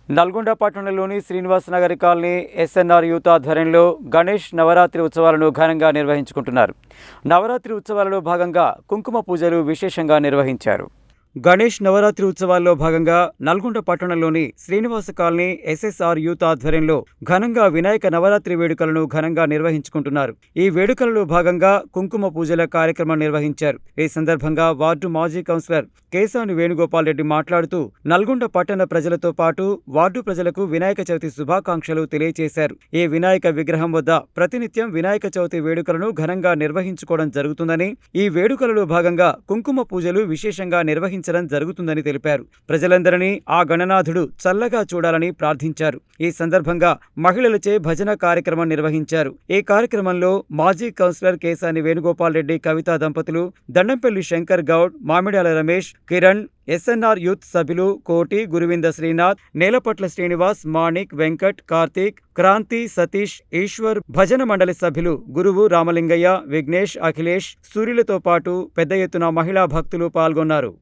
నల్గొండ పట్టణంలోని Srinivas Nagar colony SNR youth ఆధ్వర్యంలో గణేష్ నవరాత్రి ఉత్సవాలను ఘనంగా నిర్వహించుకుంటున్నారు. నవరాత్రి ఉత్సవాలలో భాగంగా కుంకుమ పూజలు విశేషంగా నిర్వహించారు. గణేష్ నవరాత్రి ఉత్సవాల్లో భాగంగా నల్గొండ పట్టణంలోని శ్రీనివాస కాలనీ ఎస్ఎస్ఆర్ యూత్ ఆధ్వర్యంలో ఘనంగా వినాయక నవరాత్రి వేడుకలను ఘనంగా నిర్వహించుకుంటున్నారు. ఈ వేడుకలలో భాగంగా కుంకుమ పూజల కార్యక్రమం నిర్వహించారు. ఈ సందర్భంగా వార్డు మాజీ కౌన్సిలర్ కేసాని వేణుగోపాల్ రెడ్డి మాట్లాడుతూ నల్గొండ పట్టణ ప్రజలతో పాటు వార్డు ప్రజలకు వినాయక చవితి శుభాకాంక్షలు తెలియజేశారు. ఈ వినాయక విగ్రహం వద్ద ప్రతినిత్యం వినాయక చవితి వేడుకలను ఘనంగా నిర్వహించుకోవడం జరుగుతుందని, ఈ వేడుకలలో భాగంగా కుంకుమ పూజలు విశేషంగా నిర్వహించారు జరుగుతుందని తెలిపారు. ప్రజలందరినీ ఆ గణనాథుడు చల్లగా చూడాలని ప్రార్థించారు. ఈ సందర్భంగా మహిళలచే భజన కార్యక్రమం నిర్వహించారు. ఈ కార్యక్రమంలో మాజీ కౌన్సిలర్ కేసాని వేణుగోపాల్ రెడ్డి కవితా దంపతులు, దండంపల్లి శంకర్ గౌడ్, మామిడాల రమేష్, కిరణ్, ఎస్ఎన్ఆర్ యూత్ సభ్యులు కోటి, గురువింద శ్రీనాథ్, నేలపట్ల శ్రీనివాస్, మాణిక్, వెంకట్, కార్తీక్, క్రాంతి, సతీష్, ఈశ్వర్, భజన మండలి సభ్యులు గురువు రామలింగయ్య, విఘ్నేష్, అఖిలేష్, సూర్యులతో పాటు పెద్ద ఎత్తున మహిళా భక్తులు పాల్గొన్నారు.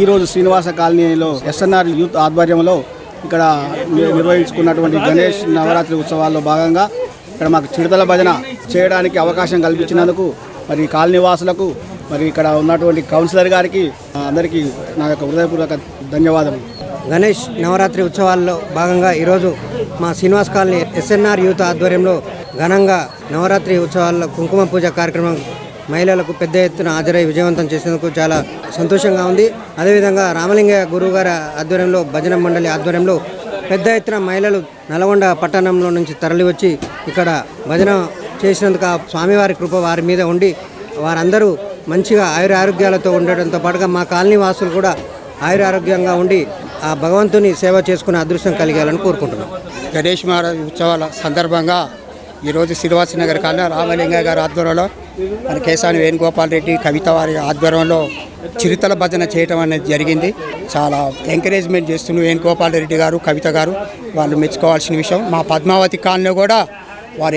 ఈరోజు శ్రీనివాస కాలనీలో ఎస్ఎన్ఆర్ యూత్ ఆధ్వర్యంలో ఇక్కడ నిర్వహించుకున్నటువంటి గణేష్ నవరాత్రి ఉత్సవాల్లో భాగంగా ఇక్కడ మాకు చిడతల భజన చేయడానికి అవకాశం కల్పించినందుకు మరి కాలనీ వాసులకు, మరి ఇక్కడ ఉన్నటువంటి కౌన్సిలర్ గారికి అందరికీ నా యొక్క హృదయపూర్వక ధన్యవాదాలు. గణేష్ నవరాత్రి ఉత్సవాల్లో భాగంగా ఈరోజు మా శ్రీనివాస్ కాలనీ ఎస్ఎన్ఆర్ యూత్ ఆధ్వర్యంలో ఘనంగా నవరాత్రి ఉత్సవాల్లో కుంకుమ పూజ కార్యక్రమం మహిళలకు పెద్ద ఎత్తున హాజరై విజయవంతం చేసేందుకు చాలా సంతోషంగా ఉంది. అదేవిధంగా రామలింగయ్య గురువు గారి ఆధ్వర్యంలో, భజన మండలి ఆధ్వర్యంలో పెద్ద ఎత్తున మహిళలు నల్గొండ పట్టణంలో నుంచి తరలివచ్చి ఇక్కడ భజన చేసినందుకు ఆ స్వామివారి కృప వారి మీద ఉండి వారందరూ మంచిగా ఆయురారోగ్యాలతో ఉండడంతో పాటుగా మా కాలనీ వాసులు కూడా ఆయురారోగ్యంగా ఉండి ఆ భగవంతుని సేవ చేసుకునే అదృష్టం కలిగాలని కోరుకుంటున్నాం. గణేష్ మహారాజ్ ఉత్సవాల సందర్భంగా ఈరోజు శ్రీనివాస నగర్ కాలనీ రామలింగయ్య గారి ఆధ్వర్యంలో, మన కేసాని వేణుగోపాల్ రెడ్డి కవిత వారి ఆధ్వర్యంలో చిరుతల భజన చేయటం అనేది జరిగింది. చాలా ఎంకరేజ్మెంట్ చేస్తున్న వేణుగోపాల్ రెడ్డి గారు, కవిత గారు, వాళ్ళు మెచ్చుకోవాల్సిన విషయం. మా పద్మావతి కాలనీ కూడా వారు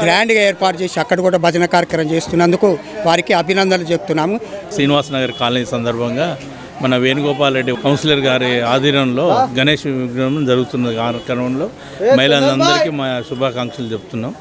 గ్రాండ్గా ఏర్పాటు చేసి అక్కడ కూడా భజన కార్యక్రమం చేస్తున్నందుకు వారికి అభినందనలు చెప్తున్నాము. శ్రీనివాస నగర్ కాలనీ సందర్భంగా మన వేణుగోపాల్ రెడ్డి కౌన్సిలర్ గారి ఆధ్వర్యంలో గణేష్ విగ్రహం జరుగుతున్న కార్యక్రమంలో మహిళలందరికీ మా శుభాకాంక్షలు చెప్తున్నాం.